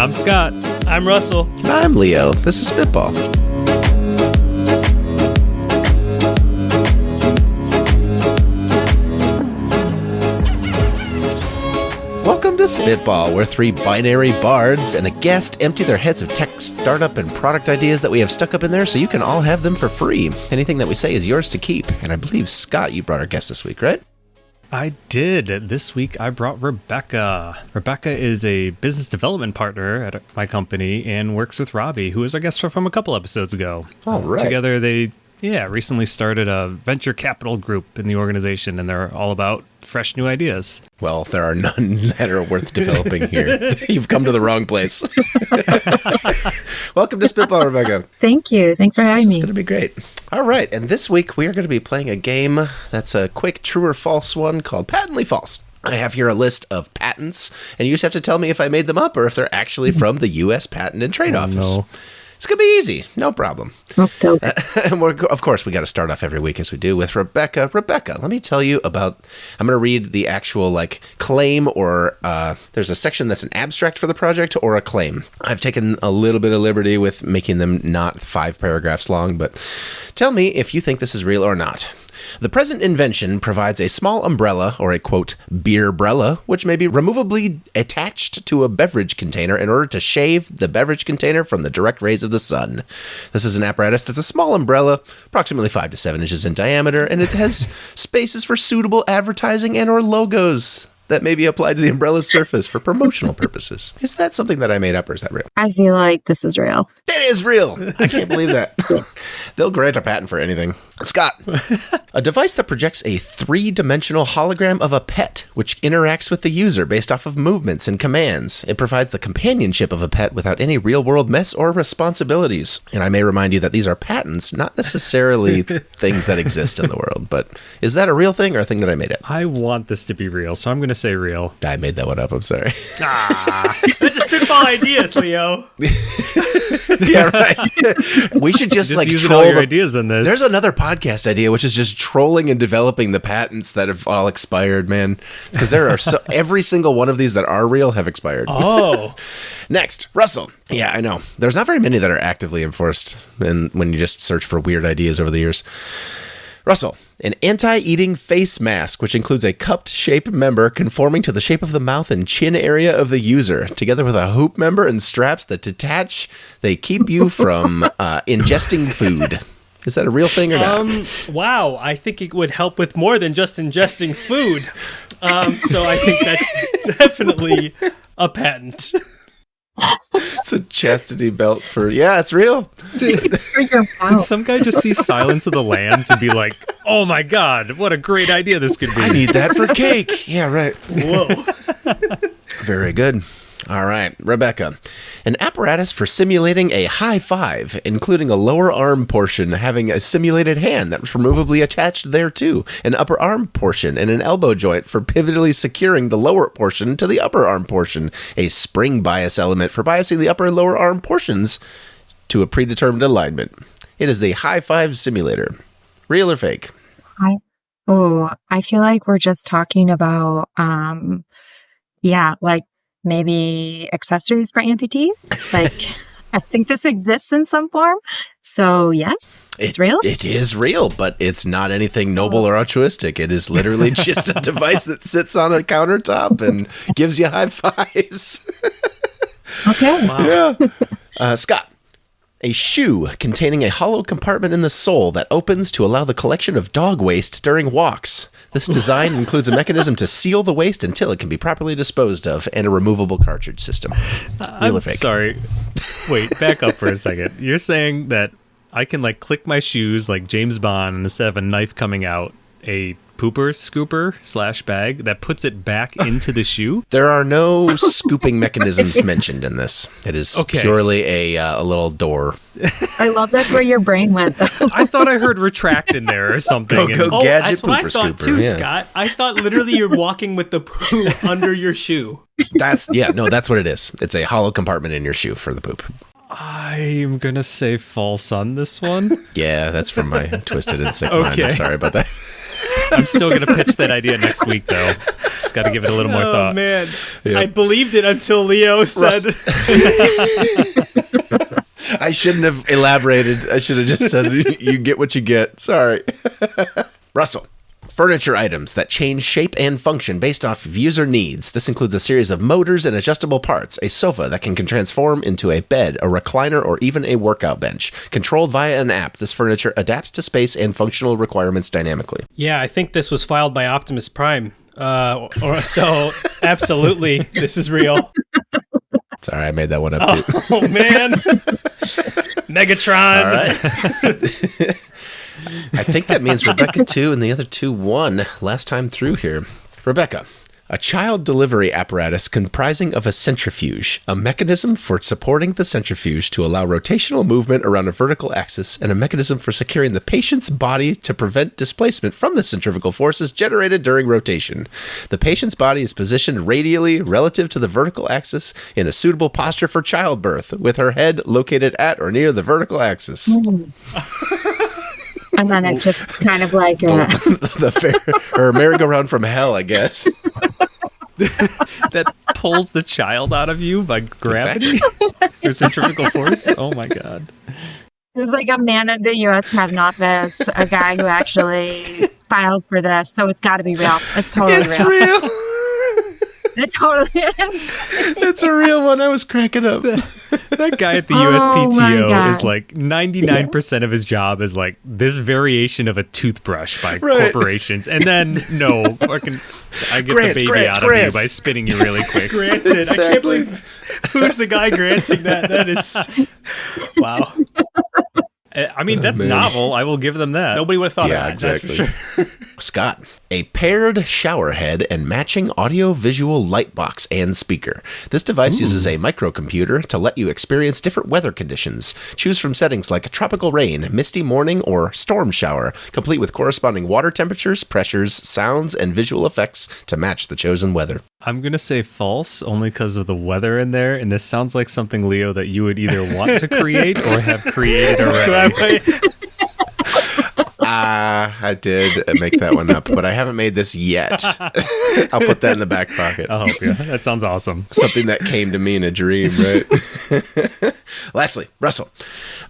I'm Scott. I'm Russell. I'm Leo. This is Spitball. Welcome to Spitball, where three binary bards and a guest empty their heads of tech startup and product ideas that we have stuck up in there so you can all have them for free. Anything that we say is yours to keep. And I believe, Scott, you brought our guest this week, right? I did. This week I brought Rebekah. Rebekah is a business development partner at my company and works with Robbie, who was our guest from a couple episodes ago. All right. Together they recently started a venture capital group in the organization, and they're all about fresh new ideas. Well, there are none that are worth developing here. You've come to the wrong place. Welcome to Spitball, Rebekah. Thank you. Thanks for having me. It's going to be great. All right, and this week we are going to be playing a game that's a quick true or false one called Patently False. I have here a list of patents, and you just have to tell me if I made them up or if they're actually from the U.S. Patent and Trade Office. No. It's going to be easy. No problem. Let's go. And of course, we got to start off every week as we do with Rebekah. Rebekah, let me tell you about, I'm going to read the actual claim or there's a section that's an abstract for the project or a claim. I've taken a little bit of liberty with making them not 5 paragraphs long, but tell me if you think this is real or not. The present invention provides a small umbrella, or a, quote, beer-brella, which may be removably attached to a beverage container in order to shave the beverage container from the direct rays of the sun. This is an apparatus that's a small umbrella, approximately 5 to 7 inches in diameter, and it has spaces for suitable advertising and or logos that may be applied to the umbrella's surface for promotional purposes. Is that something that I made up, or is that real? I feel like this is real. It is real. I can't believe that. They'll grant a patent for anything. Scott, a device that projects a 3-dimensional hologram of a pet, which interacts with the user based off of movements and commands. It provides the companionship of a pet without any real-world mess or responsibilities. And I may remind you that these are patents, not necessarily things that exist in the world. But is that a real thing or a thing that I made up? I want this to be real, so I'm going to say real. I made that one up. I'm sorry. That's a Spitball ideas, Leo. Yeah, right. We should just using troll all your ideas in this. There's another podcast idea, which is just trolling and developing the patents that have all expired, man. Because there are every single one of these that are real have expired. Oh. Next, Russell. Yeah, I know. There's not very many that are actively enforced when you just search for weird ideas over the years. Russell, an anti-eating face mask, which includes a cupped-shaped member conforming to the shape of the mouth and chin area of the user, together with a hoop member and straps that detach. They keep you from ingesting food. Is that a real thing or not? Wow, I think it would help with more than just ingesting food. So I think that's definitely a patent. It's a chastity belt for... Yeah, it's real. Did some guy just see Silence of the Lambs and be like, oh my god, what a great idea this could be? I need that for cake. Yeah, right. Whoa. Very good. All right, Rebekah. An apparatus for simulating a high five, including a lower arm portion having a simulated hand that was removably attached thereto, an upper arm portion, and an elbow joint for pivotally securing the lower portion to the upper arm portion, a spring bias element for biasing the upper and lower arm portions to a predetermined alignment. It is the high five simulator. Real or fake? I feel like we're just talking about, maybe accessories for amputees. I think this exists in some form. So, yes, it's real. It is real, but it's not anything noble or altruistic. It is literally just a device that sits on a countertop and gives you high fives. Okay. Wow. Yeah. Scott. A shoe containing a hollow compartment in the sole that opens to allow the collection of dog waste during walks. This design includes a mechanism to seal the waste until it can be properly disposed of and a removable cartridge system. Real or fake? Sorry. Wait, back up for a second. You're saying that I can click my shoes like James Bond, and instead of a knife coming out, a pooper scooper / bag that puts it back into the shoe? There are no scooping mechanisms mentioned in this. It is purely a little door. I love that's where your brain went, though. I thought I heard retract in there or something. Go gadget that's what I thought scooper. too, Yeah. Scott. I thought literally you're walking with the poop under your shoe. That's what it is. It's a hollow compartment in your shoe for the poop. I'm going to say false on this one. Yeah, that's from my twisted and sick mind. I'm sorry about that. I'm still going to pitch that idea next week, though. Just got to give it a little more thought. Oh man, Yep. I believed it until Leo said. I shouldn't have elaborated. I should have just said, you get what you get. Sorry. Russell. Furniture items that change shape and function based off of user needs. This includes a series of motors and adjustable parts, a sofa that can transform into a bed, a recliner, or even a workout bench. Controlled via an app, this furniture adapts to space and functional requirements dynamically. Yeah, I think this was filed by Optimus Prime. So absolutely, this is real. Sorry, I made that one up too. Oh man, Megatron. All right. I think that means Rebekah 2 and the other 2 won last time through here. Rebekah, a child delivery apparatus comprising of a centrifuge, a mechanism for supporting the centrifuge to allow rotational movement around a vertical axis, and a mechanism for securing the patient's body to prevent displacement from the centrifugal forces generated during rotation. The patient's body is positioned radially relative to the vertical axis in a suitable posture for childbirth, with her head located at or near the vertical axis. And then it just kind of like Or merry-go-round from hell, I guess. That pulls the child out of you by gravity? Through centrifugal force? Oh my god. there's like a man at the U.S. Patent Office, a guy who actually filed for this, so it's got to be real. It's totally real. It totally is. It's a real one. I was cracking up. That guy at the Oh my USPTO God. is like 99% of his job is like this variation of a toothbrush by Right. corporations. And then, no, fucking, I get Grants, the baby grants, out of you grants. by spinning you really quick. Granted, I can't Exactly. believe who's the guy granting that. That is wow. I mean, that's man. novel. I will give them that. Nobody would have thought Yeah, of that. exactly. That's for sure. Scott, a paired shower head and matching audio-visual light box and speaker. This device uses a microcomputer to let you experience different weather conditions. Choose from settings like tropical rain, misty morning, or storm shower, complete with corresponding water temperatures, pressures, sounds, and visual effects to match the chosen weather. I'm going to say false only because of the weather in there. And this sounds like something, Leo, that you would either want to create or have created already. So that way, I did make that one up, but I haven't made this yet. I'll put that in the back pocket. I'll help you. That sounds awesome. Something that came to me in a dream, right? Lastly, Russell,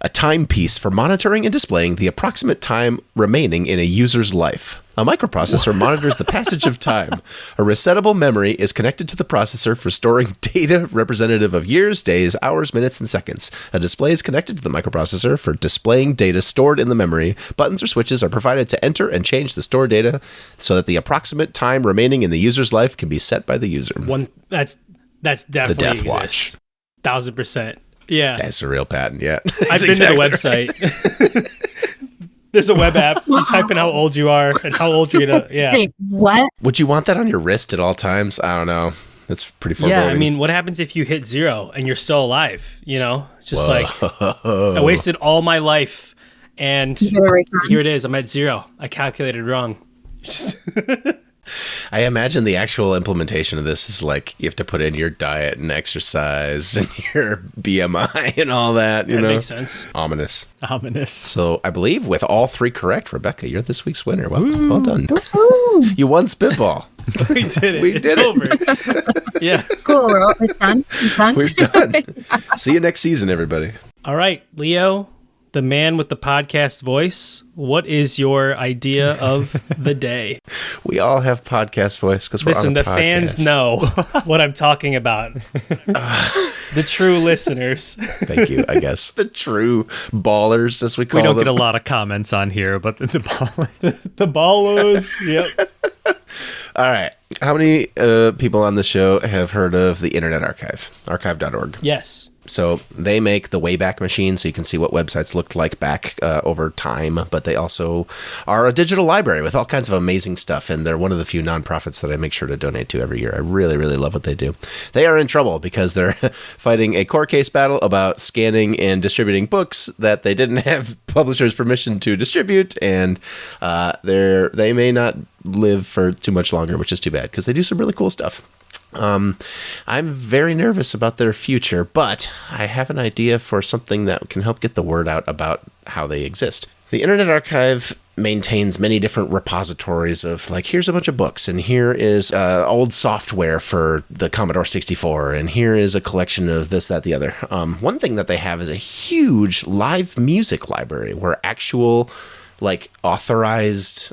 a timepiece for monitoring and displaying the approximate time remaining in a user's life. A microprocessor monitors the passage of time. A resettable memory is connected to the processor for storing data representative of years, days, hours, minutes, and seconds. A display is connected to the microprocessor for displaying data stored in the memory. Buttons or switches are provided to enter and change the stored data so that the approximate time remaining in the user's life can be set by the user. that's definitely The Death exists. Watch. 1000%. Yeah. That's a real patent, yeah. I've been to the website. There's a web app. You type in how old you are and how old you're gonna. Yeah. Wait, what? Would you want that on your wrist at all times? I don't know. That's pretty foreboding. Yeah, I mean, what happens if you hit 0 and you're still alive? You know, just like I wasted all my life, and You get a refund? here it is. I'm at 0. I calculated wrong. I imagine the actual implementation of this is like you have to put in your diet and exercise and your BMI and all that. You That know, makes sense. ominous. Ominous. So I believe with all 3 correct, Rebekah, you're this week's winner. Well done. Ooh, You won Spitball. We did it. We It's did it. over. Yeah. cool. It's done. It's done. We've done. See you next season, everybody. All right, Leo, the man with the podcast voice. What is your idea of the day? We all have podcast voice because we're Listen, on a the podcast. fans know what I'm talking about. The true listeners. Thank you, I guess. The true ballers, as we call We don't them. get a lot of comments on here, but the ball. The ballos. Yep. All right. How many people on the show have heard of the Internet Archive? Archive.org. Yes. So they make the Wayback Machine, so you can see what websites looked like back over time. But they also are a digital library with all kinds of amazing stuff. And they're one of the few nonprofits that I make sure to donate to every year. I really, really love what they do. They are in trouble because they're fighting a court case battle about scanning and distributing books that they didn't have publishers' permission to distribute. And they may not live for too much longer, which is too bad because they do some really cool stuff. I'm very nervous about their future, but I have an idea for something that can help get the word out about how they exist. The Internet Archive maintains many different repositories of like, here's a bunch of books, and here is old software for the Commodore 64, and here is a collection of this, that, the other. One thing that they have is a huge live music library where actual like authorized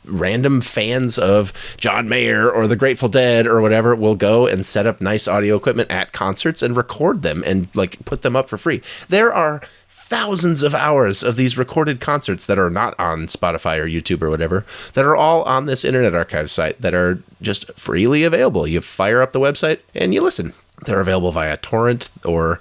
random fans of John Mayer or the Grateful Dead or whatever will go and set up nice audio equipment at concerts and record them and like put them up for free. There are thousands of hours of these recorded concerts that are not on Spotify or YouTube or whatever, that are all on this Internet Archive site that are just freely available. You fire up the website and you listen. They're available via torrent, or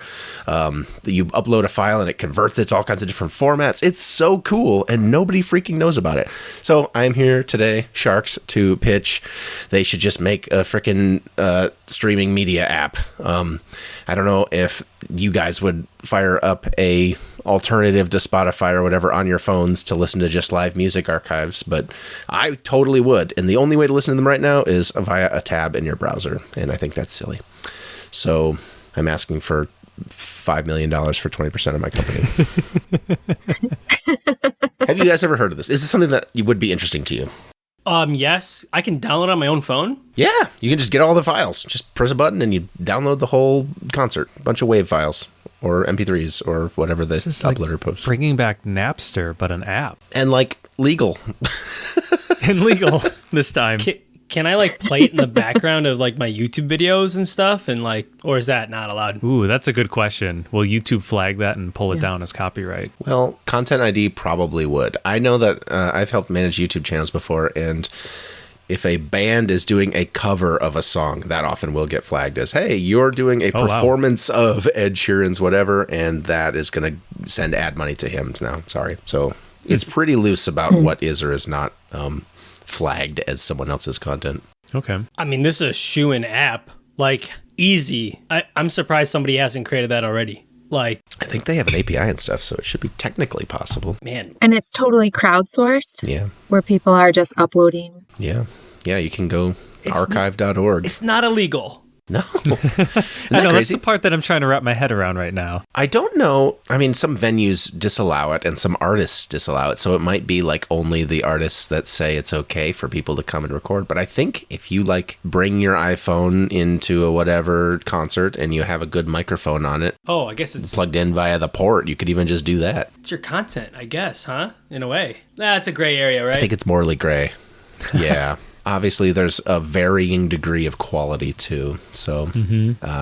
you upload a file and it converts it to all kinds of different formats. It's so cool, and nobody freaking knows about it. So I'm here today, Sharks, to pitch. They should just make a freaking streaming media app. I don't know if you guys would fire up a alternative to Spotify or whatever on your phones to listen to just live music archives, but I totally would. And the only way to listen to them right now is via a tab in your browser, and I think that's silly. So I'm asking for $5 million for 20% of my company. Have you guys ever heard of this? Is this something that would be interesting to you? Yes. I can download on my own phone. Yeah, you can just get all the files. Just press a button and you download the whole concert. A bunch of WAV files or MP3s or whatever the uploader posts. Bringing back Napster, but an app. And like legal. And legal this time. Can I like play it in the background of like my YouTube videos and stuff, and like, or is that not allowed? Ooh, that's a good question. Will YouTube flag that and pull it down as copyright? Well, Content ID probably would. I know that I've helped manage YouTube channels before, and if a band is doing a cover of a song, that often will get flagged as, hey, you're doing a performance of Ed Sheeran's whatever, and that is going to send ad money to him now. Sorry. So it's pretty loose about what is or is not flagged as someone else's content. Okay. I mean, this is a shoe-in app. Like, easy. I'm surprised somebody hasn't created that already. Like, I think they have an API and stuff, so it should be technically possible. Man. And it's totally crowdsourced. Yeah. Where people are just uploading. Yeah. Yeah, you can go archive.org. It's not illegal. No. I know, crazy? That's the part that I'm trying to wrap my head around right now. I don't know. I mean, some venues disallow it and some artists disallow it. So it might be like only the artists that say it's okay for people to come and record. But I think if you like bring your iPhone into a whatever concert and you have a good microphone on it. Oh, I guess it's plugged in via the port. You could even just do that. It's your content, I guess, huh? In a way. That's a gray area, right? I think it's morally gray. Yeah. Obviously, there's a varying degree of quality, too. So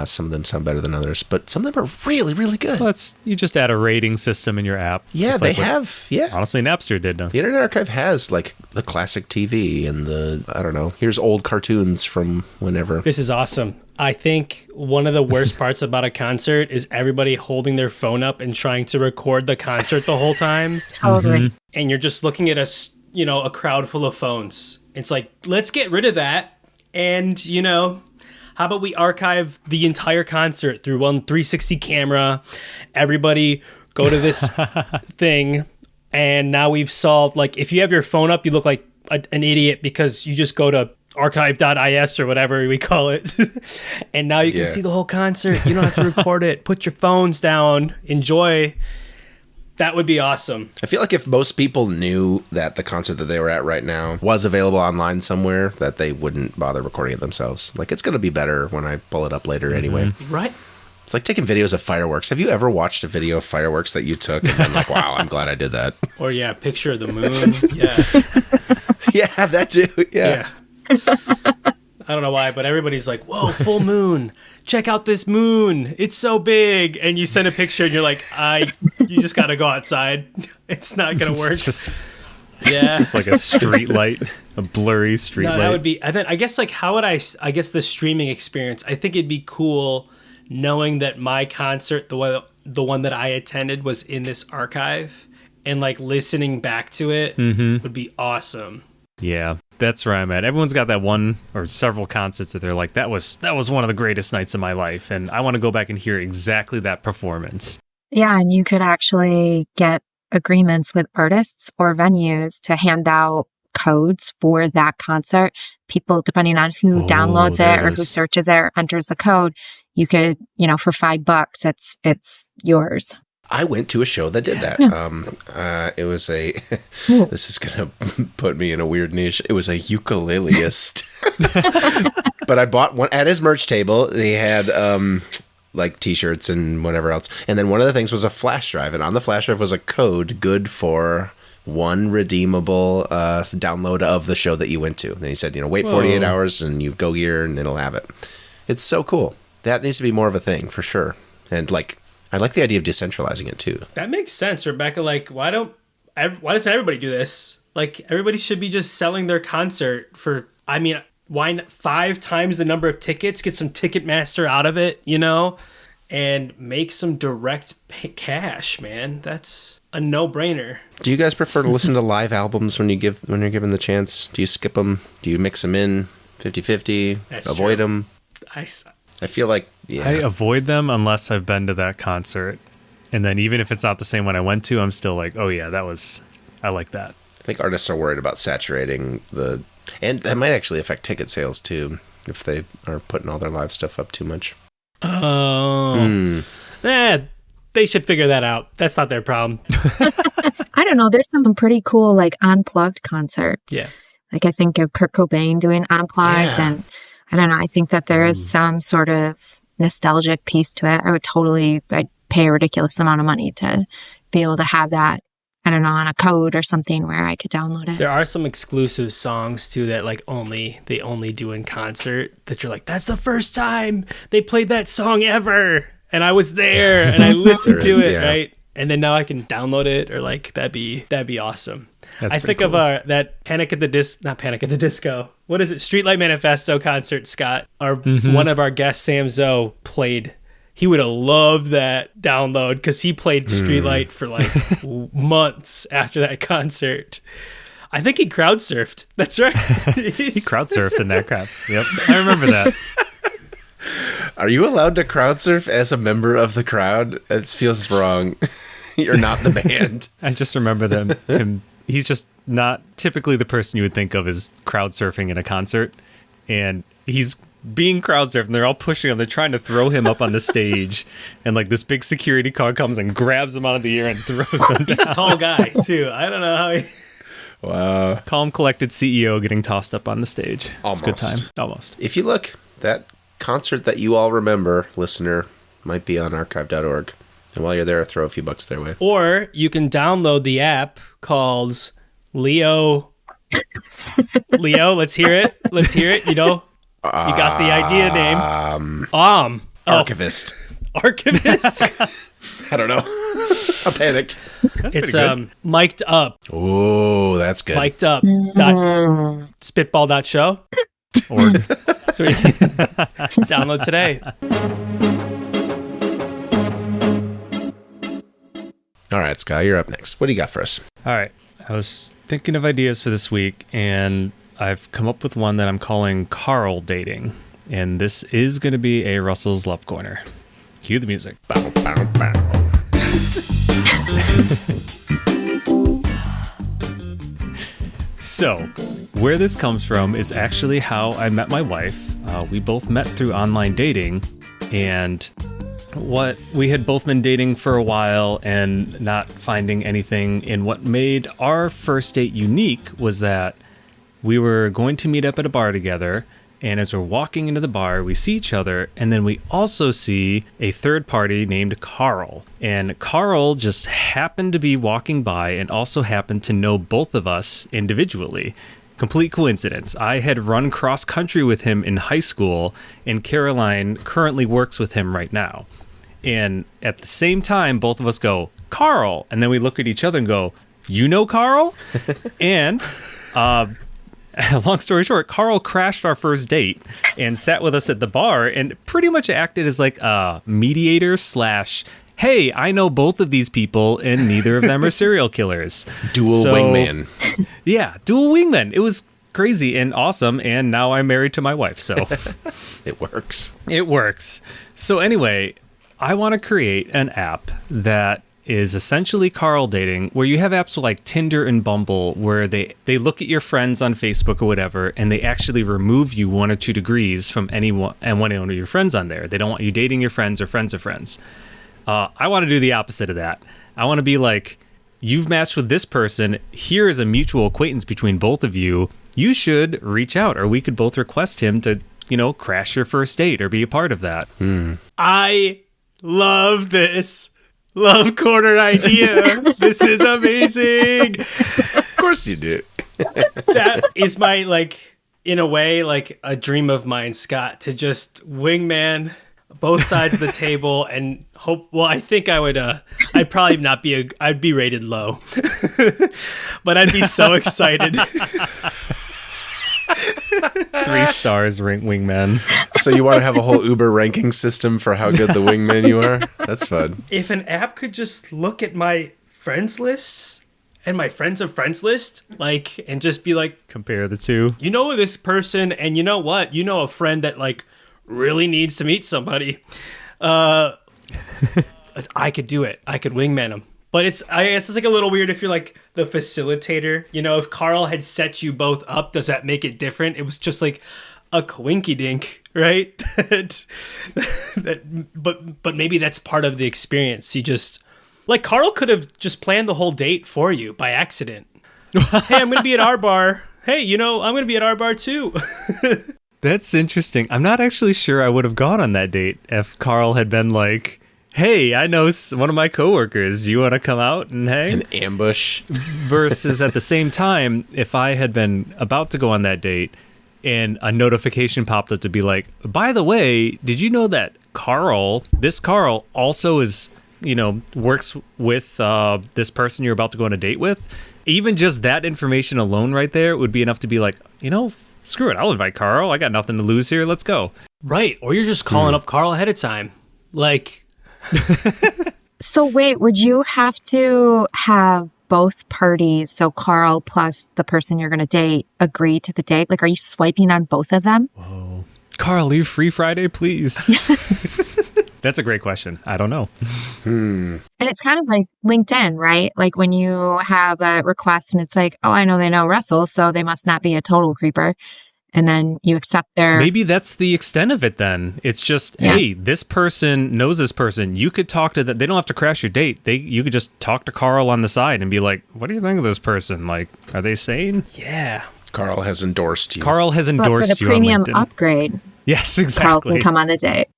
some of them sound better than others, but some of them are really, really good. Well, you just add a rating system in your app. Yeah, they have. Yeah. Honestly, Napster did. No? The Internet Archive has, like, the classic TV and the, I don't know, here's old cartoons from whenever. This is awesome. I think one of the worst parts about a concert is everybody holding their phone up and trying to record the concert the whole time. Totally. And you're just looking at a crowd full of phones. It's like, let's get rid of that. And, how about we archive the entire concert through one 360 camera? Everybody go to this thing. And now we've solved, like, if you have your phone up, you look like an idiot because you just go to archive.is or whatever we call it. And now you can see the whole concert. You don't have to record it. Put your phones down. Enjoy. That would be awesome. I feel like if most people knew that the concert that they were at right now was available online somewhere, that they wouldn't bother recording it themselves. Like, it's going to be better when I pull it up later anyway. Right. It's like taking videos of fireworks. Have you ever watched a video of fireworks that you took and been like, wow, I'm glad I did that? Or, picture of the moon. Yeah. Yeah, that too. Yeah. I don't know why, but everybody's like, whoa, full moon. Check out this moon. It's so big. And you send a picture and you're like, you just got to go outside. It's not going to work. It's just like a street light, a blurry street light. That would be, I guess, like, how would I guess the streaming experience, I think it'd be cool knowing that my concert, the one that I attended, was in this archive, and like listening back to it would be awesome. Yeah, that's where I'm at. Everyone's got that one or several concerts that they're like, that was one of the greatest nights of my life, and I want to go back and hear exactly that performance. Yeah, and you could actually get agreements with artists or venues to hand out codes for that concert. People, depending on who downloads it or who searches it or enters the code, you could, for $5, it's yours. I went to a show that did that. It was a, this is going to put me in a weird niche. It was a ukuleleist. But I bought one at his merch table. They had like t-shirts and whatever else. And then one of the things was a flash drive. And on the flash drive was a code good for one redeemable download of the show that you went to. And then he said, wait 48 hours and you go here and it'll have it. It's so cool. That needs to be more of a thing for sure. And like, I like the idea of decentralizing it too. That makes sense, Rebekah. Like, why doesn't everybody do this? Like, everybody should be just selling their concert for, why not 5 times the number of tickets, get some Ticketmaster out of it, and make some direct cash, man. That's a no-brainer. Do you guys prefer to listen to live albums when you're given the chance? Do you skip them? Do you mix them in 50-50? Avoid them? I feel like, yeah. I avoid them unless I've been to that concert. And then even if it's not the same one I went to, I'm still like, oh yeah, I like that. I think artists are worried about saturating and that might actually affect ticket sales too, if they are putting all their live stuff up too much. Oh. They should figure that out. That's not their problem. I don't know. There's some pretty cool, like, unplugged concerts. Yeah. Like, I think of Kurt Cobain doing unplugged, and I don't know. I think that there is some sort of nostalgic piece to it. I'd pay a ridiculous amount of money to be able to have that, I don't know, on a code or something where I could download it. There are some exclusive songs too that they only do in concert that you're like, that's the first time they played that song ever, and I was there and I listened to it, right? And then now I can download it, or like that'd be awesome. I think cool. Of that not Panic at the Disco. What is it? Streetlight Manifesto concert. Scott, one of our guests, Sam Zoe, played. He would have loved that download because he played Streetlight for like months after that concert. I think he crowd surfed. That's right. He crowd surfed in that crowd. Yep, I remember that. Are you allowed to crowd surf as a member of the crowd? It feels wrong. You're not the band. I just remember him. He's just not typically the person you would think of as crowd surfing in a concert, and he's being crowd surfed, and they're all pushing him. They're trying to throw him up on the stage, and like this big security car comes and grabs him out of the air and throws him down. He's a tall guy too. I don't know how he. Wow. Calm, collected CEO getting tossed up on the stage. Almost. It's a good time. Almost. If you look, that concert that you all remember, listener, might be on archive.org. And while you're there, throw a few bucks their way. Or you can download the app called Leo. Leo, let's hear it. You got the idea name. Archivist. Archivist? I don't know. I panicked. It's mic'd up. Oh, that's good. Mic'd up. Spitball.show. Or so you can download today. All right, Scott, you're up next. What do you got for us? All right. I was thinking of ideas for this week, and I've come up with one that I'm calling Carl Dating. And this is going to be a Russell's Love Corner. Cue the music. Bow, bow, bow. So, where this comes from is actually how I met my wife. We both met through online dating, and we had both been dating for a while and not finding anything. And what made our first date unique was that we were going to meet up at a bar together, and as we're walking into the bar, we see each other, and then we also see a third party named Carl. And Carl just happened to be walking by and also happened to know both of us individually. Complete coincidence. I had run cross country with him in high school, and Caroline currently works with him right now. And at the same time, both of us go, Carl. And then we look at each other and go, you know Carl? And long story short, Carl crashed our first date and sat with us at the bar and pretty much acted as like a mediator / hey, I know both of these people and neither of them are serial killers. Dual wingman. Yeah, dual wingman. It was crazy and awesome, and now I'm married to my wife, so. It works. It works. So anyway, I want to create an app that is essentially Carl Dating, where you have apps like Tinder and Bumble where they look at your friends on Facebook or whatever, and they actually remove you 1 or 2 degrees from anyone and one of your friends on there. They don't want you dating your friends or friends of friends. I want to do the opposite of that. I want to be like, you've matched with this person. Here is a mutual acquaintance between both of you. You should reach out, or we could both request him to, crash your first date or be a part of that. I love this love corner idea. This is amazing. Of course you do. That is my, like, in a way, like a dream of mine, Scott, to just wingman both sides of the table and hope. Well, I think I would, I'd probably not be I'd be rated low, but I'd be so excited. 3 stars, wingman. So you want to have a whole Uber ranking system for how good the wingman you are? That's fun. If an app could just look at my friends lists and my friends of friends list, like, and just be like, compare the two. You know this person, and you know what? You know a friend that, like, really needs to meet somebody. I could do it. I could wingman them. But I guess it's like a little weird if you're like the facilitator. If Carl had set you both up, does that make it different? It was just like a coinky dink, right? But maybe that's part of the experience. You just, like, Carl could have just planned the whole date for you by accident. Hey, I'm going to be at our bar. Hey, I'm going to be at our bar too. That's interesting. I'm not actually sure I would have gone on that date if Carl had been like, hey, I know one of my coworkers. You want to come out and hang? An ambush. Versus at the same time, if I had been about to go on that date and a notification popped up to be like, by the way, did you know that this Carl also is, works with this person you're about to go on a date with? Even just that information alone right there would be enough to be like, screw it. I'll invite Carl. I got nothing to lose here. Let's go. Right. Or you're just calling up Carl ahead of time. Like, So wait, would you have to have both parties, so Carl plus the person you're going to date, agree to the date? Like, are you swiping on both of them? Whoa. Carl, are you free Friday, please? That's a great question. I don't know. And it's kind of like LinkedIn, right? Like when you have a request and it's like, oh, I know they know Russell, so they must not be a total creeper. And then you accept their... Maybe that's the extent of it then. It's just, hey, this person knows this person. You could talk to them. They don't have to crash your date. You could just talk to Carl on the side and be like, what do you think of this person? Like, are they sane? Yeah. Carl has endorsed you. Carl has endorsed but for the you premium on LinkedIn. Upgrade, Yes, exactly. Carl can come on the date.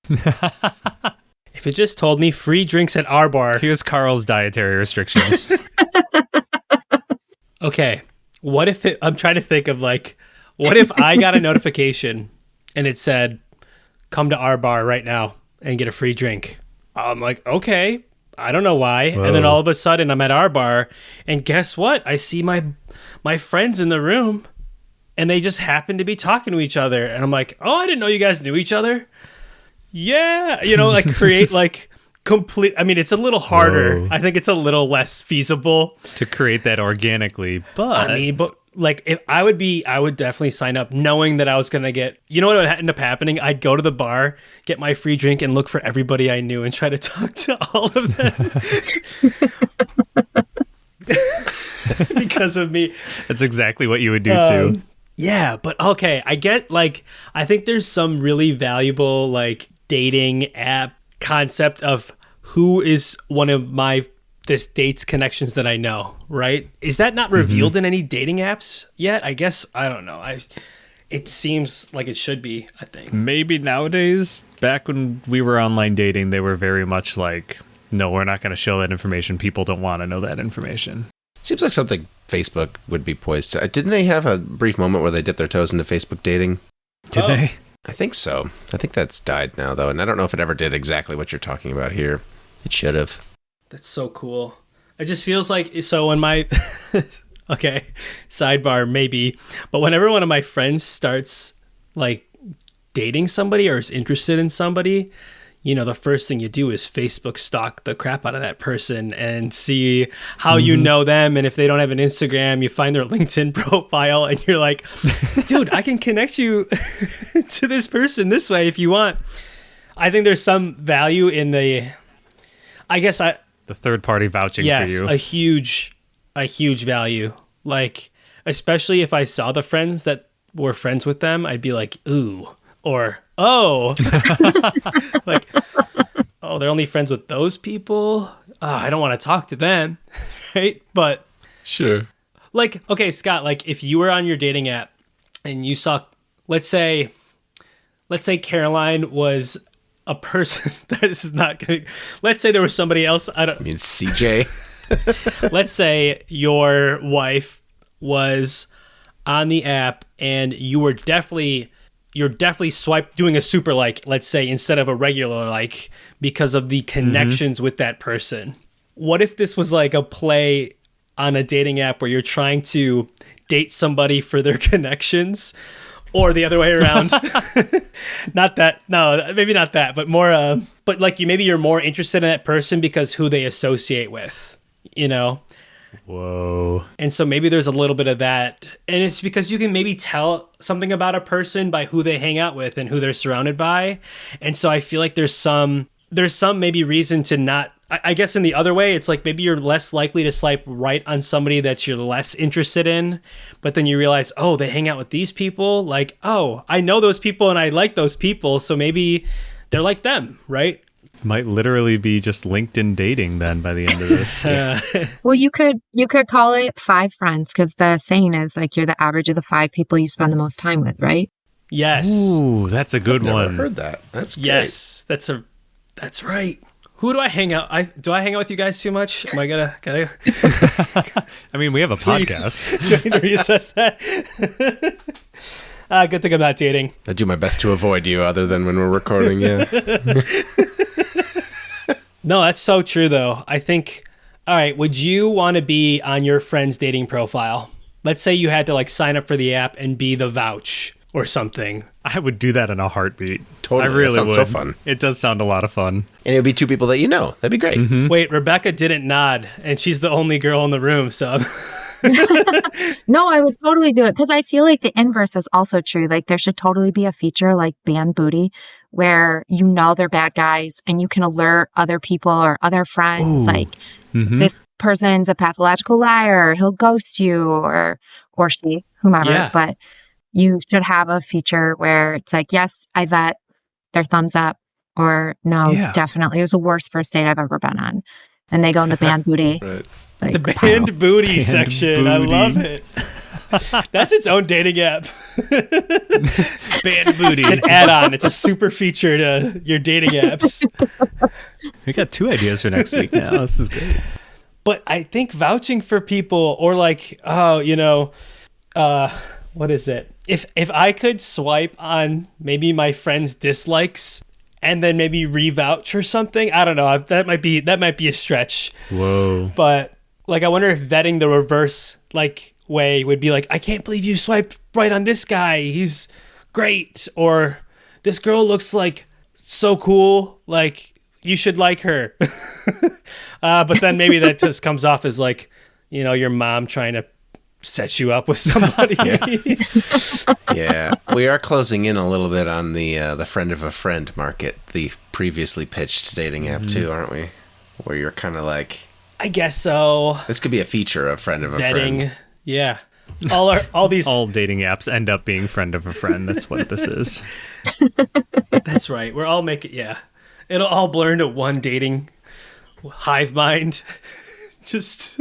If it just told me free drinks at our bar. Here's Carl's dietary restrictions. Okay. What if I'm trying to think of, like, what if I got a notification and it said, come to our bar right now and get a free drink? I'm like, okay, I don't know why. Whoa. And then all of a sudden I'm at our bar and guess what? I see my friends in the room and they just happen to be talking to each other. And I'm like, oh, I didn't know you guys knew each other. Yeah. Like create like complete. I mean, it's a little harder. Whoa. I think it's a little less feasible to create that organically. But like if I would definitely sign up knowing that I was going to get, you know what would end up happening? I'd go to the bar, get my free drink and look for everybody I knew and try to talk to all of them. Because of me. That's exactly what you would do too. Yeah, but okay, I get, like, I think there's some really valuable, like, dating app concept of who is one of this date's connections that I know, right? Is that not revealed in any dating apps yet? I guess, I don't know. It seems like it should be, I think. Maybe nowadays, back when we were online dating, they were very much like, no, we're not going to show that information. People don't want to know that information. Seems like something Facebook would be poised to. Didn't they have a brief moment where they dipped their toes into Facebook dating? Did they? I think so. I think that's died now, though. And I don't know if it ever did exactly what you're talking about here. It should have. That's so cool. It just feels like, so when my, okay, sidebar maybe, but whenever one of my friends starts like dating somebody or is interested in somebody, the first thing you do is Facebook stalk the crap out of that person and see how you know them. And if they don't have an Instagram, you find their LinkedIn profile and you're like, dude, I can connect you to this person this way if you want. I think there's some value in the third party vouching for you. Yes, a huge value. Like, especially if I saw the friends that were friends with them, I'd be like, ooh, or, oh, like, oh, they're only friends with those people. I don't want to talk to them, right? But Sure. like, okay, Scott, like if you were on your dating app and you saw, let's say Caroline was a person. This is not going to. Let's say there was somebody else. I mean, CJ. Let's say your wife was on the app and you're definitely doing a super like, let's say, instead of a regular like, because of the connections with that person. What if this was like a play on a dating app where you're trying to date somebody for their connections, or the other way around? Not that, no, maybe not that, but more, but like maybe you're more interested in that person because who they associate with, you know? Whoa. And so maybe there's a little bit of that. And it's because you can maybe tell something about a person by who they hang out with and who they're surrounded by. And so I feel like there's some maybe reason to not, I guess in the other way, it's like maybe you're less likely to swipe right on somebody that you're less interested in, but then you realize, oh, they hang out with these people. Like, oh, I know those people and I like those people. So maybe they're like them, right? Might literally be just LinkedIn dating then by the end of this. Well, you could call it 5 friends, because the saying is like you're the average of the 5 people you spend the most time with, right? Yes. Ooh, that's a good I've one. never heard that. That's great. Yes, that's right. Who do I hang out? Do I hang out with you guys too much? Am I gotta? I mean, we have a podcast. Do I need to reassess that? Good thing I'm not dating. I do my best to avoid you, other than when we're recording. Yeah. No, that's so true, though. I think. All right, would you want to be on your friend's dating profile? Let's say you had to like sign up for the app and be the vouch or something. I would do that in a heartbeat. Totally. I really That sounds would. so fun. It does sound a lot of fun. And it would be 2 people that you know. That'd be great. Wait, Rebekah didn't nod, and she's the only girl in the room, so. No, I would totally do it, because I feel like the inverse is also true. Like there should totally be a feature like ban booty, where you know they're bad guys and you can alert other people or other friends. Ooh. Like this person's a pathological liar, he'll ghost you, or she, whomever. Yeah. But you should have a feature where it's like, yes, I vet, their thumbs up, or no, Yeah. definitely it was the worst first date I've ever been on. And they go in the ban booty. Right. Like, The pile. band booty section. I booty. love it. That's its own dating app. Band booty. It's an add-on. It's a super feature to your dating apps. We got 2 ideas for next week now. This is great. But I think vouching for people, or like, oh, you know, what is it? If I could swipe on maybe my friend's dislikes and then maybe re-vouch or something, I don't know. That might be a stretch. Whoa. But like, I wonder if vetting the reverse like way would be like, I can't believe you swiped right on this guy. He's great. Or this girl looks like so cool. Like you should like her. But then maybe that just comes off as like, you know, your mom trying to set you up with somebody. Yeah. We are closing in a little bit on the friend of a friend market, the previously pitched dating app too, aren't we? Where you're kind of like, I guess so. this could be a feature of friend of a Vetting. friend. Yeah. All these. All dating apps end up being friend of a friend. That's what this is. That's right. We're all making. Yeah. It'll all blur into one dating hive mind. Just.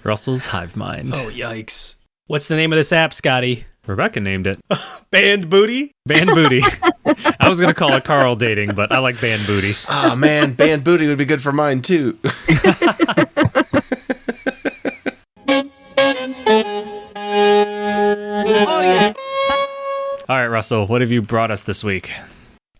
Russell's hive mind. Oh, yikes. What's the name of this app, Scotty? Rebekah named it. Band Booty? Band booty. I was going to call it Carl dating, but I like band booty. Oh man, band booty would be good for mine too. All right, Russell, what have you brought us this week?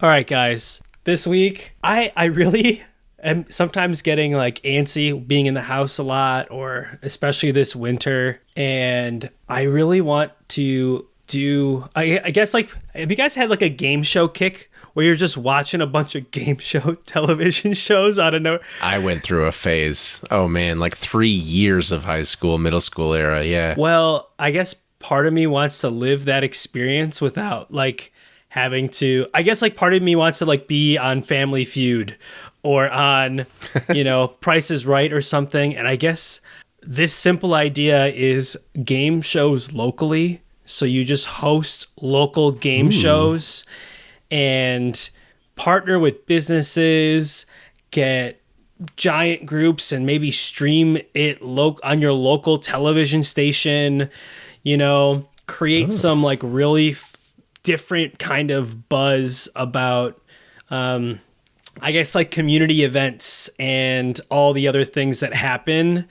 All right, guys. This week, I really am sometimes getting like antsy being in the house a lot, or especially this winter. And I really want to do, I guess, like, have you guys had like a game show kick where you're just watching a bunch of game show television shows out of nowhere? I went through a phase. Oh man, like 3 years of high school, middle school era. Yeah. Well, I guess part of me wants to live that experience without like having to, I guess like part of me wants to like be on Family Feud or on, you know, Price is Right or something. And I guess this simple idea is game shows locally. So you just host local game shows and partner with businesses, get giant groups, and maybe stream it on your local television station, create some like really different kind of buzz about, I guess, like community events and all the other things that happen.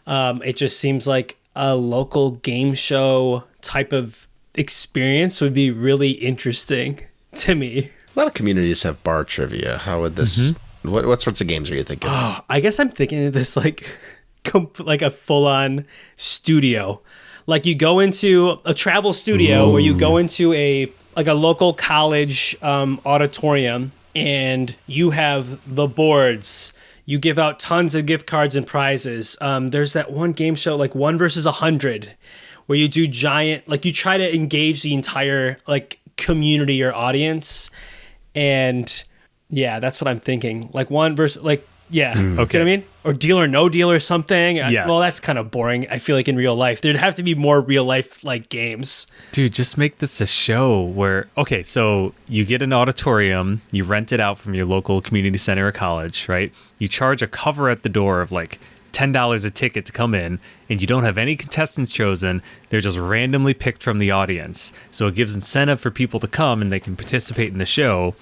It just seems like a local game show type of experience would be really interesting to me. A lot of communities have bar trivia. How would this... What sorts of games are you thinking? Oh, I guess I'm thinking of this like a full-on studio. Like you go into a travel studio where you go into a local college auditorium, and you have the boards. You give out tons of gift cards and prizes. There's that one game show, like 1 versus 100, where you do giant, like you try to engage the entire like community or audience. And yeah, that's what I'm thinking. Like 1 versus like, yeah. Okay. You know what I mean? Or Deal or No Deal or something. Yes. Well, that's kind of boring. I feel like in real life, there'd have to be more real life like games. Dude, just make this a show where, okay, so you get an auditorium, you rent it out from your local community center or college, right? You charge a cover at the door of like $10 a ticket to come in, and you don't have any contestants chosen. They're just randomly picked from the audience. So it gives incentive for people to come and they can participate in the show.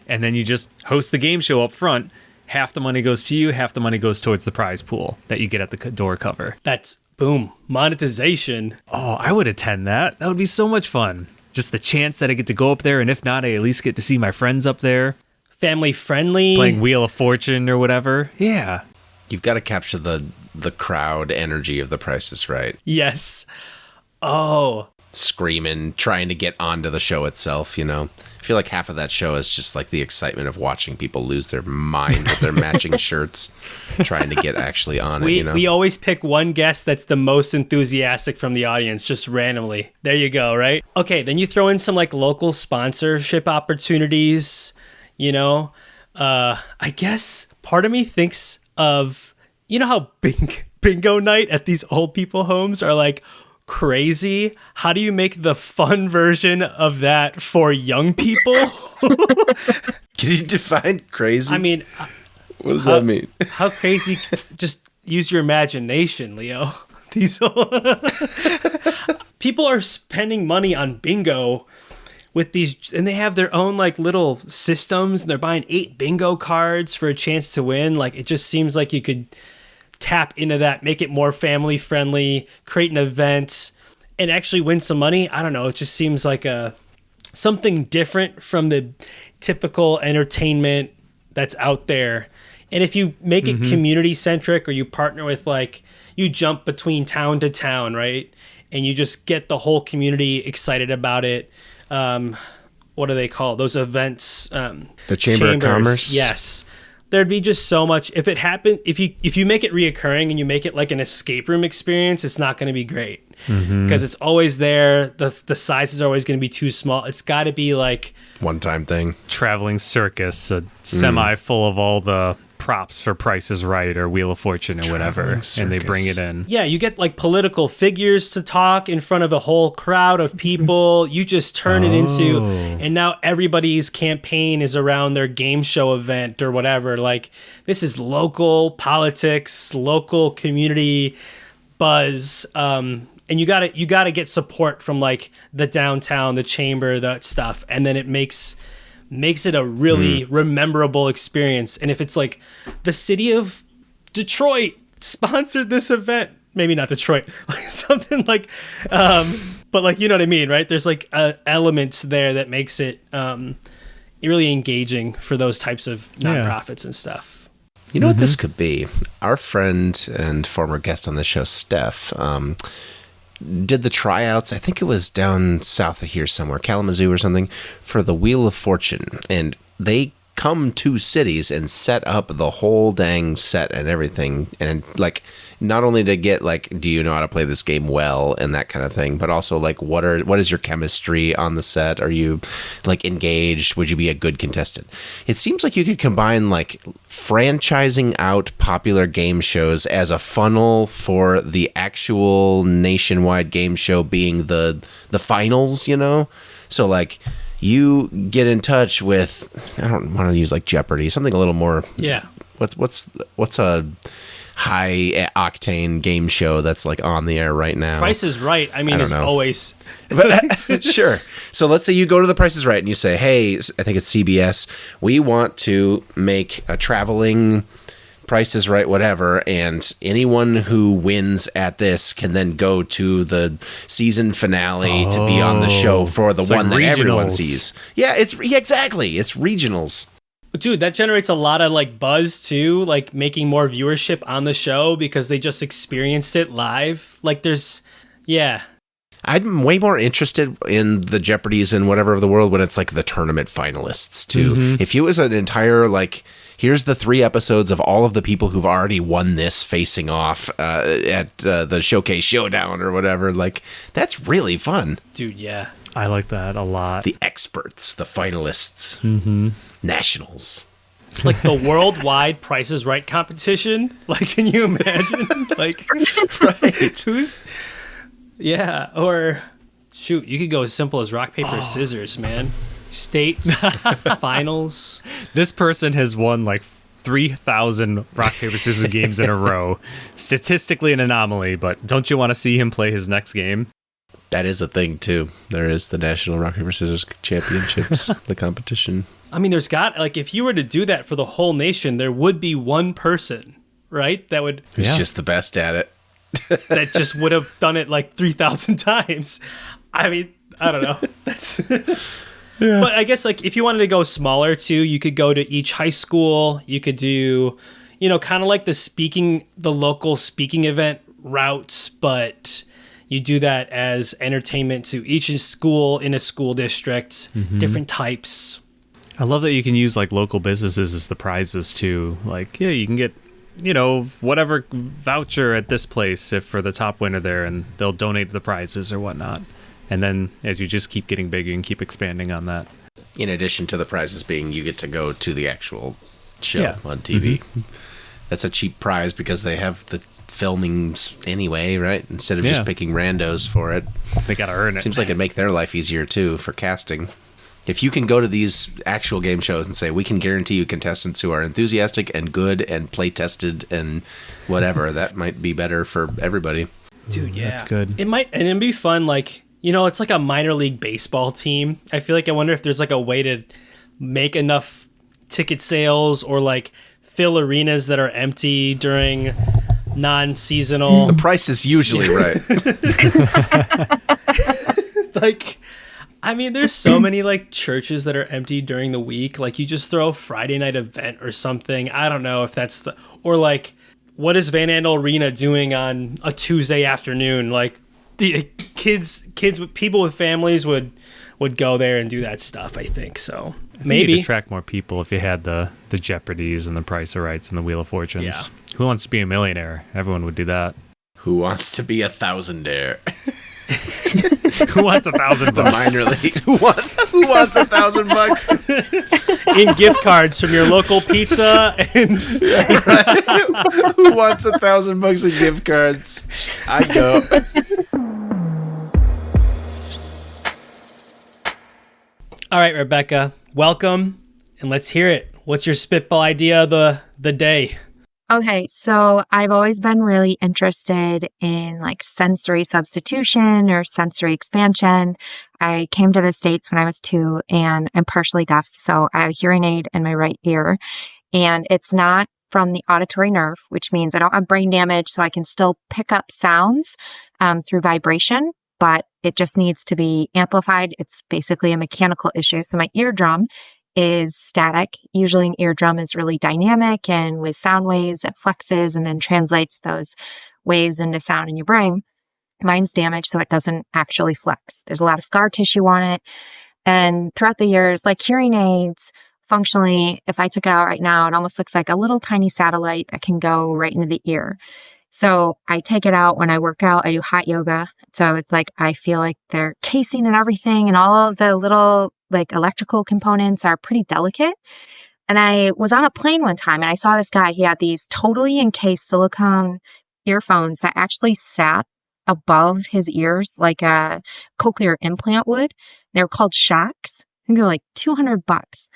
And then you just host the game show up front. Half the money goes to you, half the money goes towards the prize pool that you get at the door cover. That's boom, monetization. Oh, I would attend that. That would be so much fun. Just the chance that I get to go up there, and if not, I at least get to see my friends up there. Family friendly. Playing Wheel of Fortune or whatever. Yeah. You've got to capture the crowd energy of The Price is Right. Yes. Oh. Screaming, trying to get onto the show itself, I feel like half of that show is just like the excitement of watching people lose their mind with their matching shirts, trying to get actually on it, We always pick one guest that's the most enthusiastic from the audience, just randomly. There you go, right? Okay, then you throw in some like local sponsorship opportunities, I guess part of me thinks of, how bingo night at these old people homes are like crazy. How do you make the fun version of that for young people? Can you define crazy? I mean, what does that mean? How crazy? Just use your imagination, Leo. These people are spending money on bingo with these, and they have their own like little systems, and they're buying 8 bingo cards for a chance to win. Like, it just seems like you could tap into that, make it more family friendly, create an event, and actually win some money. I don't know. It just seems like something different from the typical entertainment that's out there. And if you make it community centric, or you partner with like, you jump between town to town, right? And you just get the whole community excited about it. What do they call those events? The Chamber of Commerce. Yes. There'd be just so much. If it happened, if you make it reoccurring and you make it like an escape room experience, it's not going to be great because it's always there. The size is always going to be too small. It's got to be like one-time thing. Traveling circus, a semi full of all the props for Price is Right or Wheel of Fortune or whatever, and they bring it in. Yeah, you get like political figures to talk in front of a whole crowd of people. You just turn it into, and now everybody's campaign is around their game show event or whatever. Like, this is local politics, local community buzz, and you gotta get support from like the downtown, the chamber, that stuff, and then it makes it a really rememberable experience. And if it's like the city of Detroit sponsored this event, maybe not Detroit, something like, but like, you know what I mean, right? There's like elements there that makes it really engaging for those types of nonprofits and stuff. You know what this could be? Our friend and former guest on the show, Steph, did the tryouts, I think it was down south of here somewhere, Kalamazoo or something, for the Wheel of Fortune. And they come to cities and set up the whole dang set and everything. And like, not only to get like, do you know how to play this game well and that kind of thing, but also like, what is your chemistry on the set? Are you like engaged? Would you be a good contestant? It seems like you could combine like franchising out popular game shows as a funnel for the actual nationwide game show being the finals, So like, you get in touch with, I don't want to use like Jeopardy, something a little more. Yeah. What's a high octane game show that's like on the air right now? Price is Right. I mean, there's always. Sure. So let's say you go to the Price is Right and you say, hey, I think it's CBS. We want to make a traveling Price is Right, whatever, and anyone who wins at this can then go to the season finale to be on the show for the one like that everyone regionals. sees. Yeah, exactly. It's regionals. Dude, that generates a lot of like buzz too, like making more viewership on the show because they just experienced it live. Like yeah. I'm way more interested in the Jeopardies and whatever of the world when it's like the tournament finalists too. Mm-hmm. If it was an entire like, here's the 3 episodes of all of the people who've already won this facing off at the Showcase Showdown or whatever, like that's really fun. Dude, yeah. I like that a lot. The experts, the finalists, nationals. Like the worldwide Price is Right competition. Like, can you imagine? Like, Right. Yeah, or shoot, you could go as simple as rock, paper, scissors, man. States, finals. This person has won like 3,000 rock, paper, scissors games in a row. Statistically an anomaly, but don't you want to see him play his next game? That is a thing too. There is the National Rock Paper Scissors Championships, the competition. I mean, like, if you were to do that for the whole nation, there would be one person, right? That would, Who's just the best at it. that just would have done it like 3,000 times. I mean, I don't know. That's But I guess like if you wanted to go smaller too, you could go to each high school. You could do, kind of like the local speaking event routes, but you do that as entertainment to each school in a school district, different types. I love that you can use like local businesses as the prizes too. Like, yeah, you can get, whatever voucher at this place if for the top winner there, and they'll donate the prizes or whatnot. And then as you just keep getting bigger, you can keep expanding on that. In addition to the prizes being you get to go to the actual show on TV. That's a cheap prize because they have the filmings anyway, right? Instead of just picking randos for it. They got to earn it. Seems like it'd make their life easier too for casting. If you can go to these actual game shows and say, we can guarantee you contestants who are enthusiastic and good and play tested and whatever, that might be better for everybody. Dude, yeah. That's good. It might, and it'd be fun, like, it's like a minor league baseball team. I feel like I wonder if there's like a way to make enough ticket sales or like fill arenas that are empty during non-seasonal. The price is usually right. Like, I mean, there's so many like churches that are empty during the week. Like, you just throw a Friday night event or something. I don't know if that's or like, what is Van Andel Arena doing on a Tuesday afternoon? Like, the kids with people with families would go there and do that stuff. I think so. Maybe You'd attract more people if you had the Jeopardies and the Price of Rights and the Wheel of Fortunes. Yeah. Who Wants to Be a Millionaire? Everyone would do that. Who wants to be a thousandaire? Who wants $1,000? The minor league. Who wants $1,000? in gift cards from your local pizza and Who wants $1,000 in gift cards? I know. All right, Rebekah, welcome, and let's hear it. What's your spitball idea of the day? Okay, so I've always been really interested in like sensory substitution or sensory expansion. I came to the States when I was 2 and I'm partially deaf, so I have a hearing aid in my right ear. And it's not from the auditory nerve, which means I don't have brain damage, so I can still pick up sounds through vibration, but it just needs to be amplified. It's basically a mechanical issue. So my eardrum is static. Usually an eardrum is really dynamic, and with sound waves, it flexes and then translates those waves into sound in your brain. Mine's damaged, so it doesn't actually flex. There's a lot of scar tissue on it. And throughout the years, like hearing aids, functionally, if I took it out right now, it almost looks like a little tiny satellite that can go right into the ear. So I take it out when I work out. I do hot yoga. So it's like I feel like they're casing and everything, and all of the little like electrical components are pretty delicate. And I was on a plane one time and I saw this guy. He had these totally encased silicone earphones that actually sat above his ears like a cochlear implant would. They were called shocks. think they're like $200.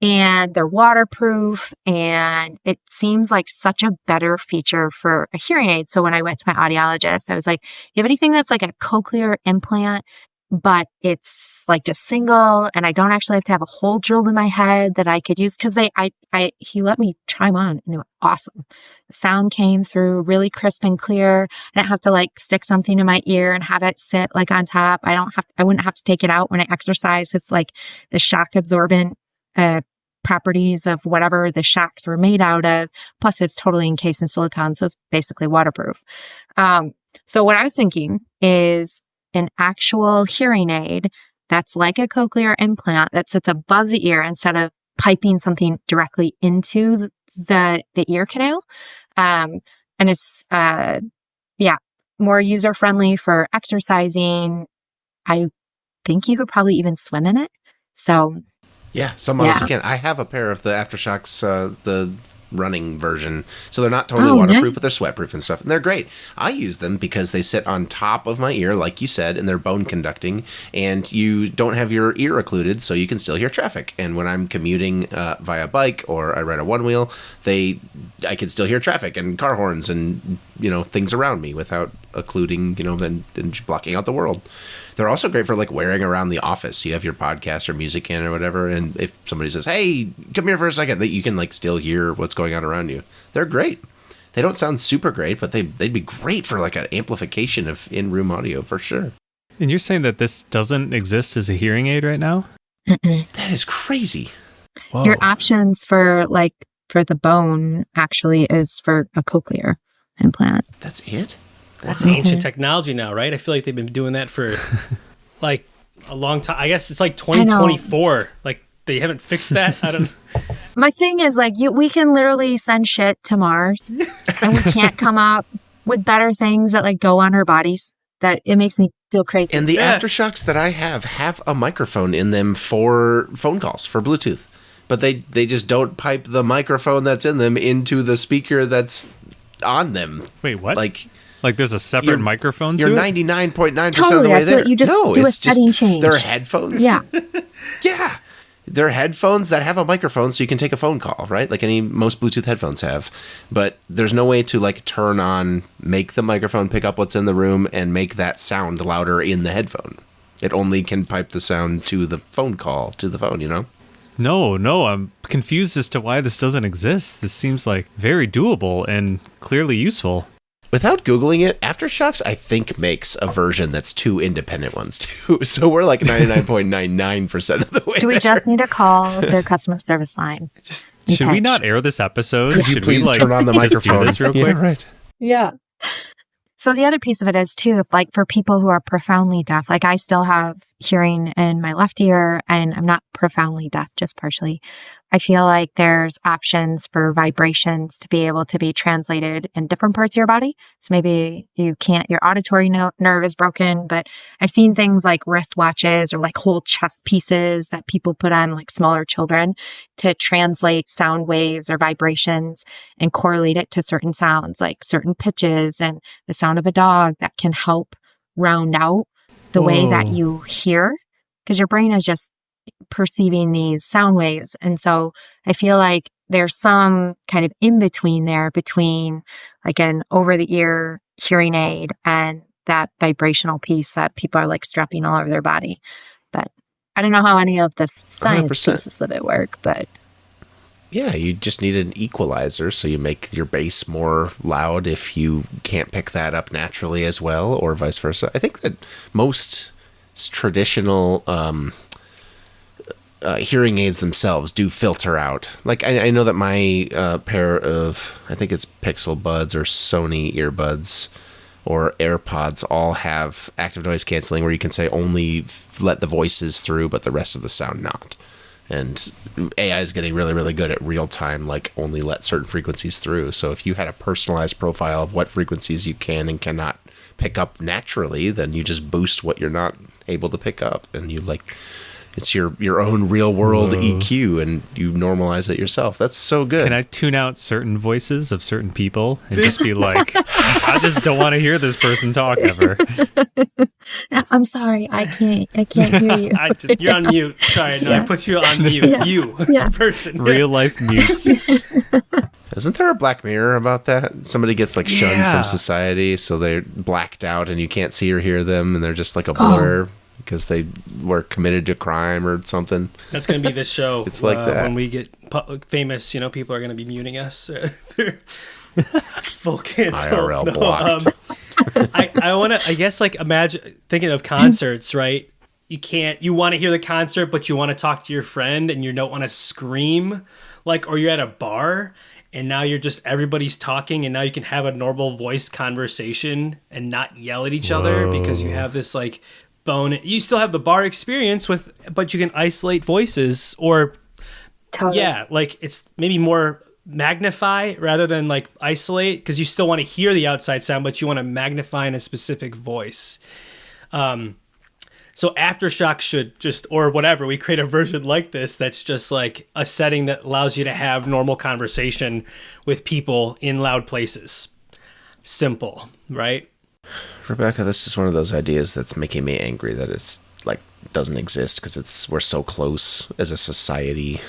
And they're waterproof, and it seems like such a better feature for a hearing aid. So when I went to my audiologist, I was like, you have anything that's like a cochlear implant, but it's like just single, and I don't actually have to have a hole drilled in my head that I could use? Because he let me try them on, and they were awesome. The sound came through really crisp and clear. I didn't have to like stick something in my ear and have it sit like on top. I wouldn't have to take it out when I exercise. It's like the shock absorbent properties of whatever the shocks were made out of. Plus, it's totally encased in silicone, so it's basically waterproof. So what I was thinking is an actual hearing aid that's like a cochlear implant that sits above the ear instead of piping something directly into the ear canal. And it's more user friendly for exercising. I think you could probably even swim in it. So yeah, some models you can. I have a pair of the Aftershocks, the running version. So they're not totally waterproof, nice. But they're sweatproof and stuff. And they're great. I use them because they sit on top of my ear, like you said, and they're bone conducting. And you don't have your ear occluded, so you can still hear traffic. And when I'm commuting via bike or I ride a one-wheel, I can still hear traffic and car horns and, things around me without occluding, and blocking out the world. They're also great for like wearing around the office. You have your podcast or music in or whatever, and if somebody says, "Hey, come here for a second," that you can like still hear what's going on around you. They're great. They don't sound super great, but they'd be great for like an amplification of in-room audio for sure. And you're saying that this doesn't exist as a hearing aid right now? That is crazy. Whoa. Your options for the bone actually is for a cochlear implant. That's it? That's ancient technology now, right? I feel like they've been doing that for like a long time. I guess it's like 2024. Like they haven't fixed that. I don't. My thing is like we can literally send shit to Mars, and we can't come up with better things that like go on our bodies. That it makes me feel crazy. And the Aftershocks that I have a microphone in them for phone calls, for Bluetooth. But they just don't pipe the microphone that's in them into the speaker that's on them. Wait, what? Like there's a separate microphone to You're it? 99.9% totally, of the way I feel there. like you just no, do a it's setting change. They're headphones. Yeah. Yeah. They're headphones that have a microphone so you can take a phone call, right? Like most Bluetooth headphones have. But there's no way to like turn on, make the microphone pick up what's in the room and make that sound louder in the headphone. It only can pipe the sound to the phone call, to the phone, No, I'm confused as to why this doesn't exist. This seems like very doable and clearly useful. Without Googling it, Aftershocks, I think, makes a version that's two independent ones, too. So we're like 99.99% of the way Do we there. just need to call their customer service line? Should we not air this episode? Could you Should please we turn on the just microphone? do this real quick? Yeah, right. Yeah. So the other piece of it is too, if like for people who are profoundly deaf, like I still have hearing in my left ear and I'm not profoundly deaf, just partially. I feel like there's options for vibrations to be able to be translated in different parts of your body. So maybe your auditory nerve is broken, but I've seen things like wristwatches or like whole chest pieces that people put on like smaller children to translate sound waves or vibrations and correlate it to certain sounds, like certain pitches and the sound of a dog that can help round out the way that you hear, because your brain is just perceiving these sound waves. And so I feel like there's some kind of in between there between like an over the ear hearing aid and that vibrational piece that people are like strapping all over their body. But I don't know how any of the science 100%. pieces of it work, but Yeah, you just need an equalizer so you make your bass more loud if you can't pick that up naturally as well, or vice versa. I think that most traditional hearing aids themselves do filter out. Like I know that my pair of, I think it's Pixel Buds or Sony earbuds or AirPods all have active noise canceling where you can say only let the voices through, but the rest of the sound not. And AI is getting really, really good at real time, like only let certain frequencies through. So if you had a personalized profile of what frequencies you can and cannot pick up naturally, then you just boost what you're not able to pick up. And you It's your own real world EQ, and you normalize it yourself. That's so good. Can I tune out certain voices of certain people and just be like, I just don't want to hear this person talk ever. I'm sorry, I can't hear you. You're on mute. Sorry, no, I put you on mute. You, person. Real life mutes. Isn't there a Black Mirror about that? Somebody gets like shunned from society, so they're blacked out and you can't see or hear them, and they're just like a blur because they were committed to crime or something. That's going to be this show. It's like that. When we get famous, people are going to be muting us. They're full cancel. IRL blocked. I want to, I guess, like imagine thinking of concerts, right? You want to hear the concert, but you want to talk to your friend and you don't want to scream, or you're at a bar and now everybody's talking and now you can have a normal voice conversation and not yell at each other because you have this bone. You still have the bar experience but you can isolate voices or it's maybe more magnify rather than isolate, because you still want to hear the outside sound, but you want to magnify in a specific voice. So Aftershock should or whatever, we create a version like this that's just like a setting that allows you to have normal conversation with people in loud places. Simple, right? Rebekah, this is one of those ideas that's making me angry that it's doesn't exist because we're so close as a society.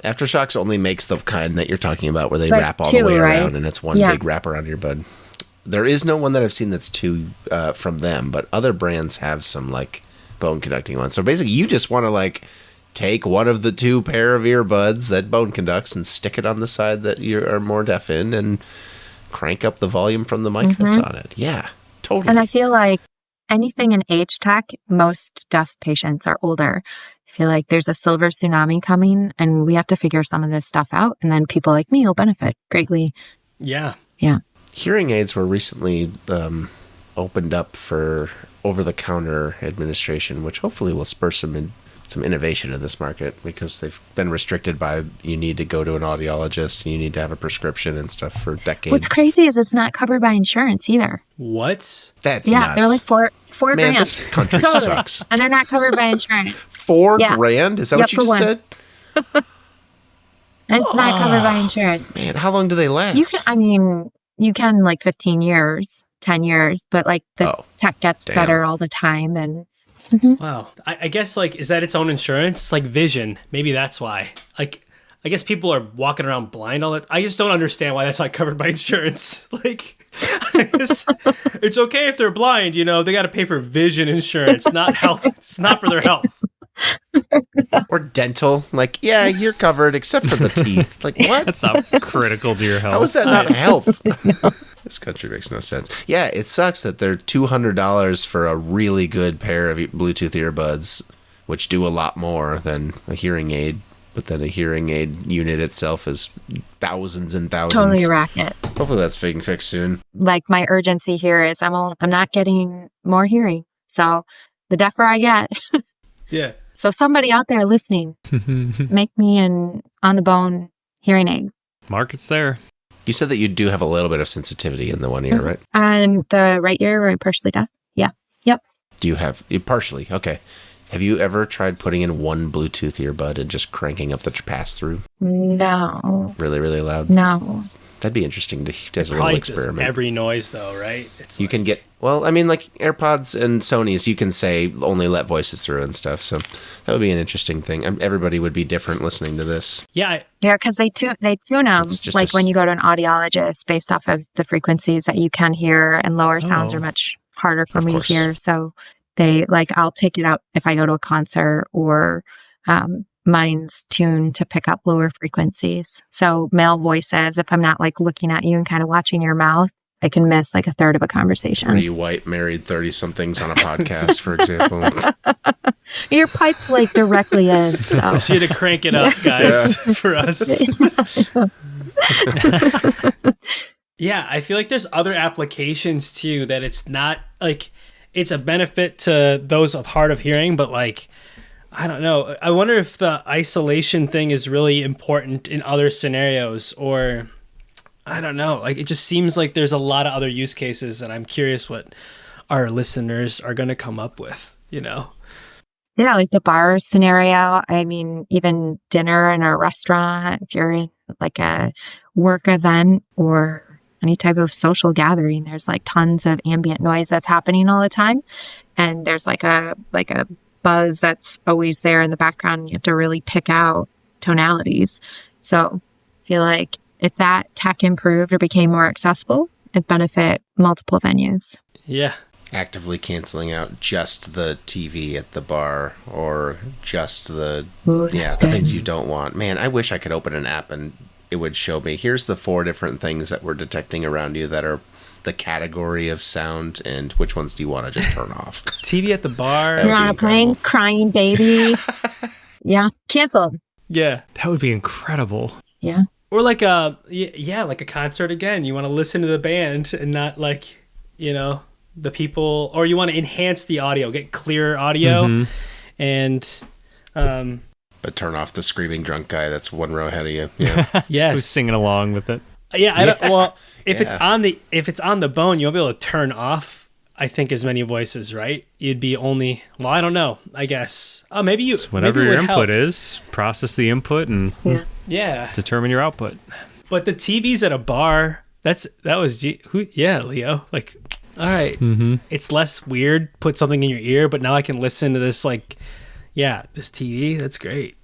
Aftershocks only makes the kind that you're talking about where they wrap all the way around and it's one big wrap around your bud. There is no one that I've seen that's two from them, but other brands have some bone conducting ones. So basically you just want to take one of the two pair of earbuds that bone conducts and stick it on the side that you are more deaf in and crank up the volume from the mic that's on it. Yeah, totally. And I feel like anything in age tech, most deaf patients are older. I feel like there's a silver tsunami coming and we have to figure some of this stuff out. And then people like me will benefit greatly. Yeah. Yeah. Hearing aids were recently opened up for over-the-counter administration, which hopefully will spur some innovation in this market because they've been restricted by you need to go to an audiologist and you need to have a prescription and stuff for decades. What's crazy is it's not covered by insurance either. What? That's nuts. They're like four Man, grand. this country sucks. And they're not covered by insurance. $4 grand? Is that what you just said? And it's not covered by insurance. Man, how long do they last? You can 15 years, 10 years, but the tech gets better all the time. And wow. I guess is that its own insurance? It's like vision. Maybe that's why. I guess people are walking around blind all that. I just don't understand why that's not covered by insurance. It's okay if they're blind, they got to pay for vision insurance, not health. It's not for their health. Or dental. You're covered except for the teeth. What? That's not critical to your health. How is that not health? This country makes no sense. Yeah, it sucks that they're $200 for a really good pair of Bluetooth earbuds, which do a lot more than a hearing aid. But then a hearing aid unit itself is thousands and thousands. Totally a racket. Hopefully that's being fixed soon. My urgency here is I'm not getting more hearing. So the deafer I get. Yeah. So somebody out there listening, make me an on the bone hearing aid. Market's there. You said that you do have a little bit of sensitivity in the one ear, right? And the right ear, where I'm partially deaf. Yeah. Yep. Do you have partially? Okay. Have you ever tried putting in one Bluetooth earbud and just cranking up the pass-through? No. Really, really loud? No. That'd be interesting to as a little Probably experiment. just every noise, though, right? You can get AirPods and Sony's. You can say only let voices through and stuff. So that would be an interesting thing. Everybody would be different listening to this. Yeah. Yeah, because they tune them when you go to an audiologist based off of the frequencies that you can hear, and lower sounds are much harder for me to hear. So they I'll take it out if I go to a concert, or mine's tuned to pick up lower frequencies. So male voices, if I'm not looking at you and kind of watching your mouth, I can miss a third of a conversation. 3 white married 30-somethings on a podcast, for example. You're piped directly in. So. She had to crank it up, guys, for us. Yeah, I feel like there's other applications too that it's not it's a benefit to those of hard of hearing, but I don't know. I wonder if the isolation thing is really important in other scenarios, or I don't know. It just seems like there's a lot of other use cases, and I'm curious what our listeners are going to come up with, Yeah, like the bar scenario. I mean, even dinner in a restaurant, if you're in like a work event or any type of social gathering, there's like tons of ambient noise that's happening all the time. And there's like a buzz that's always there in the background. You have to really pick out tonalities. So I feel like if that tech improved or became more accessible, it'd benefit multiple venues. Yeah. Actively canceling out just the TV at the bar or just the Ooh, the that's good. things you don't want. Man, I wish I could open an app and it would show me, here's the 4 different things that we're detecting around you that are the category of sound, and which ones do you want to just turn off? TV at the bar. You're on a plane, incredible. crying baby. Yeah, canceled. Yeah. That would be incredible. Yeah. Or like like a concert again. You want to listen to the band and not like, the people, or you want to enhance the audio, get clearer audio, and But turn off the screaming drunk guy that's one row ahead of you. Yeah. yes, Who's singing along with it? Yeah, I don't, well, if it's Yeah. on the bone, you'll be able to turn off, I think, as many voices, right? You'd be only, well, I don't know, I guess. Oh, maybe you. So whatever maybe it your would input help. is, process the input and Yeah, determine your output. but the TVs at a bar, Leo. Like, all right, it's less weird. Put something in your ear, but now I can listen to this. Like, this TV. That's great.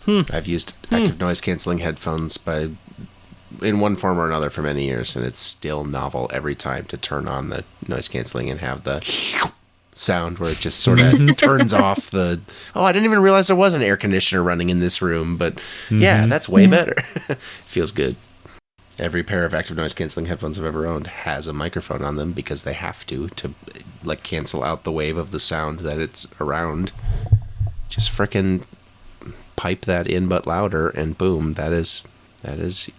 I've used active noise canceling headphones in one form or another for many years, and it's still novel every time to turn on the noise canceling and have the sound where it just sort of turns off I didn't even realize there was an air conditioner running in this room, but yeah, that's way better. Feels good. Every pair of active noise canceling headphones I've ever owned has a microphone on them because they have to like cancel out the wave of the sound that it's around. Just frickin' pipe that in but louder, and boom, that is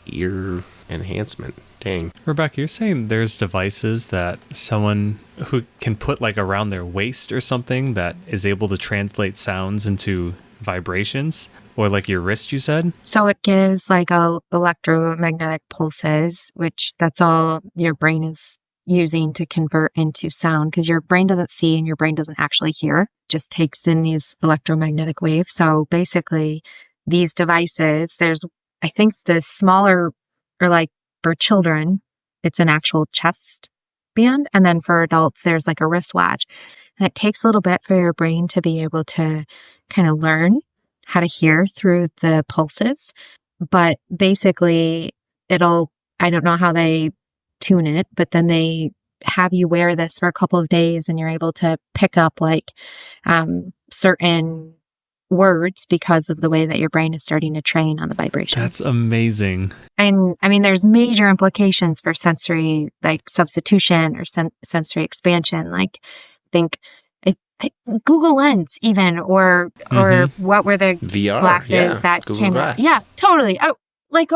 ear enhancement. Dang. Rebekah, you're saying there's devices that someone who can put like around their waist or something that is able to translate sounds into vibrations, or like your wrist, you said? So it gives like electromagnetic pulses, which that's all your brain is using to convert into sound, because your brain doesn't see and your brain doesn't actually hear, it just takes in these electromagnetic waves. So basically these devices, there's, I think the smaller, or like for children, it's an actual chest band. And then for adults, there's like a wristwatch. And it takes a little bit for your brain to be able to kind of learn how to hear through the pulses. But basically I don't know how they tune it, but then they have you wear this for a couple of days and you're able to pick up like certain words because of the way that your brain is starting to train on the vibrations. That's amazing. And I mean, there's major implications for sensory like substitution or sensory expansion. Like think Google Lens even, or what were the VR, glasses that Google came Glass. out? Yeah, totally.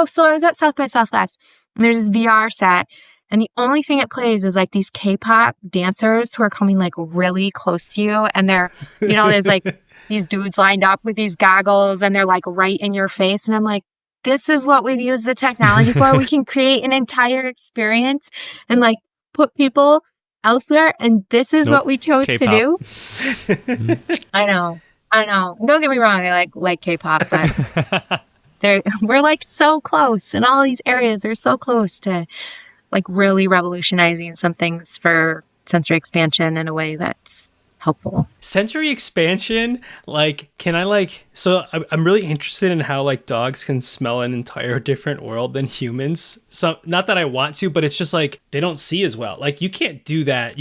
So I was at South by Southwest and there's this VR set, and the only thing it plays is like these K-pop dancers who are coming like really close to you, and they're, there's like these dudes lined up with these goggles and they're like right in your face, and I'm like, this is what we've used the technology for. We can create an entire experience and like put people elsewhere, and this is what we chose to do. I know. Don't get me wrong, I like K-pop, but we're like so close, and all these areas are so close to like really revolutionizing some things for sensory expansion in a way that's helpful. Sensory expansion, like, can I like, so I'm really interested in how like dogs can smell an entire different world than humans. So not that I want to, but it's just like, they don't see as well. Like you can't do that.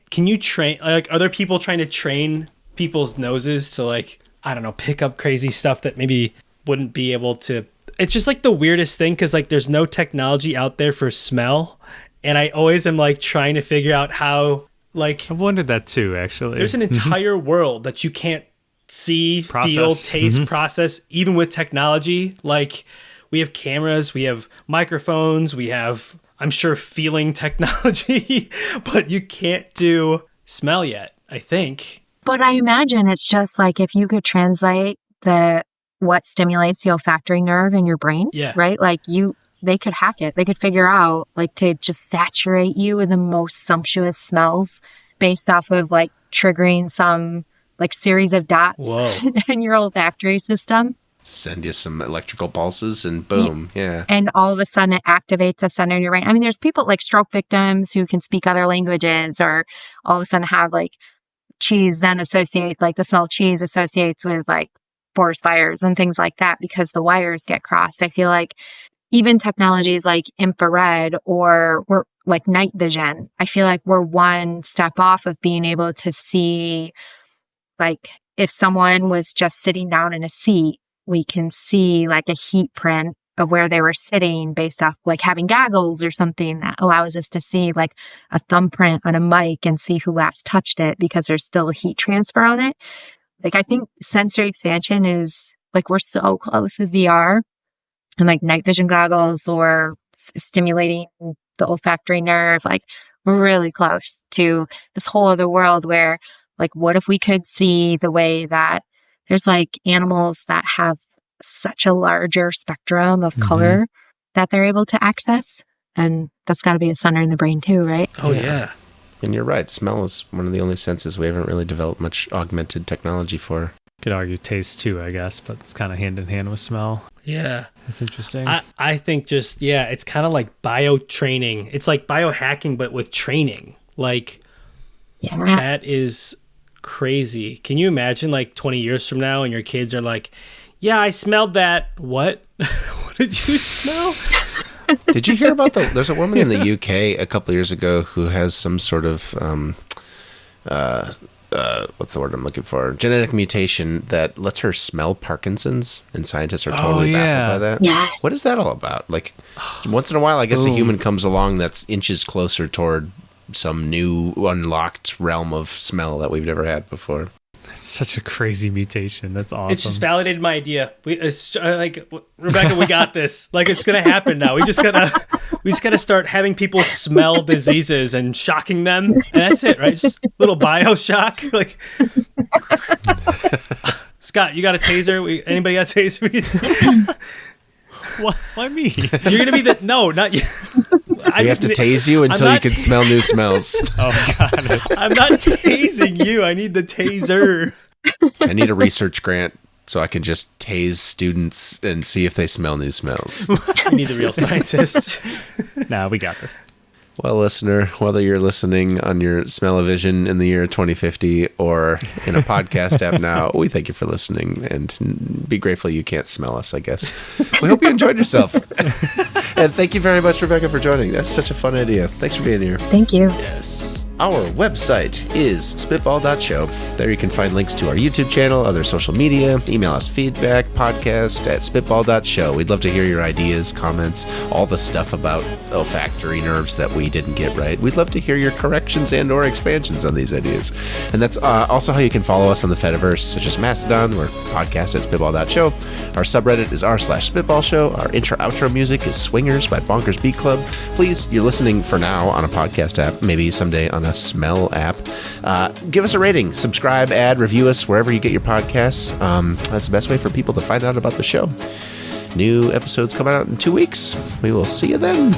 Can you train, like, are there people trying to train people's noses to like, I don't know, pick up crazy stuff that maybe wouldn't be able to? It's just like the weirdest thing, because like there's no technology out there for smell. And I always am like trying to figure out how, like, I've wondered that too, actually. there's an entire world that you can't see, feel, taste, process, even with technology. Like we have cameras, we have microphones, we have, I'm sure, feeling technology, but you can't do smell yet, I think. But I imagine it's just like if you could translate what stimulates the olfactory nerve in your brain, right? Like they could hack it. They could figure out like to just saturate you with the most sumptuous smells based off of like triggering some like series of dots Whoa. in your olfactory system. Send you some electrical pulses and boom. Yeah. And all of a sudden it activates a center in your brain. I mean, there's people like stroke victims who can speak other languages, or all of a sudden have like cheese then associate, like the smell of cheese associates with like forest fires and things like that because the wires get crossed. I feel like even technologies like infrared or we're like night vision, I feel like we're one step off of being able to see, like if someone was just sitting down in a seat, we can see like a heat print of where they were sitting based off like having goggles or something that allows us to see like a thumbprint on a mic and see who last touched it because there's still a heat transfer on it. Like I think sensory expansion is like we're so close with VR and like night vision goggles or stimulating the olfactory nerve. Like we're really close to this whole other world where like what if we could see the way that there's like animals that have such a larger spectrum of color that they're able to access. And that's got to be a center in the brain too, right? Oh, yeah. And you're right. Smell is one of the only senses we haven't really developed much augmented technology for. Could argue taste too, I guess, but it's kind of hand in hand with smell. Yeah. That's interesting. I think just, yeah, it's kind of like bio-training. It's like biohacking, but with training. Like, that is crazy. Can you imagine like 20 years from now and your kids are like, yeah, I smelled that. What? What did you smell? Did you hear about there's a woman in the UK a couple of years ago who has some sort of, what's the word I'm looking for? Genetic mutation that lets her smell Parkinson's, and scientists are totally baffled by that. Yes. What is that all about? Like, once in a while, I guess a human comes along that's inches closer toward some new unlocked realm of smell that we've never had before. It's such a crazy mutation. That's awesome. It's just validated my idea. Like Rebekah, we got this. Like it's gonna happen now. We just gotta start having people smell diseases and shocking them, and that's it, right? Just a little bioshock. Like Scott, you got a taser? Anybody got a taser? Why me? You're gonna be not you. I have to tase you until you can smell new smells. Oh, God. I'm not tasing you. I need the taser. I need a research grant so I can just tase students and see if they smell new smells. I need the real scientist. Nah, we got this. Well, listener, whether you're listening on your smell-o-vision in the year 2050 or in a podcast app now, we thank you for listening, and be grateful you can't smell us, I guess. We hope you enjoyed yourself. And thank you very much, Rebekah, for joining. That's such a fun idea. Thanks for being here. Thank you. Yes. Our website is spitball.show. There you can find links to our YouTube channel, other social media, email us feedback, podcast at spitball.show. We'd love to hear your ideas, comments, all the stuff about olfactory nerves that we didn't get right. We'd love to hear your corrections and or expansions on these ideas. And that's also how you can follow us on the Fediverse, such as Mastodon. We're podcast at spitball.show. Our subreddit is r/spitballshow. Our intro-outro music is Swingers by Bonkers Beat Club. Please, you're listening for now on a podcast app, maybe someday on a smell app. Give us a rating, subscribe, review us wherever you get your podcasts. That's the best way for people to find out about the show. New episodes coming out in 2 weeks. We will see you then.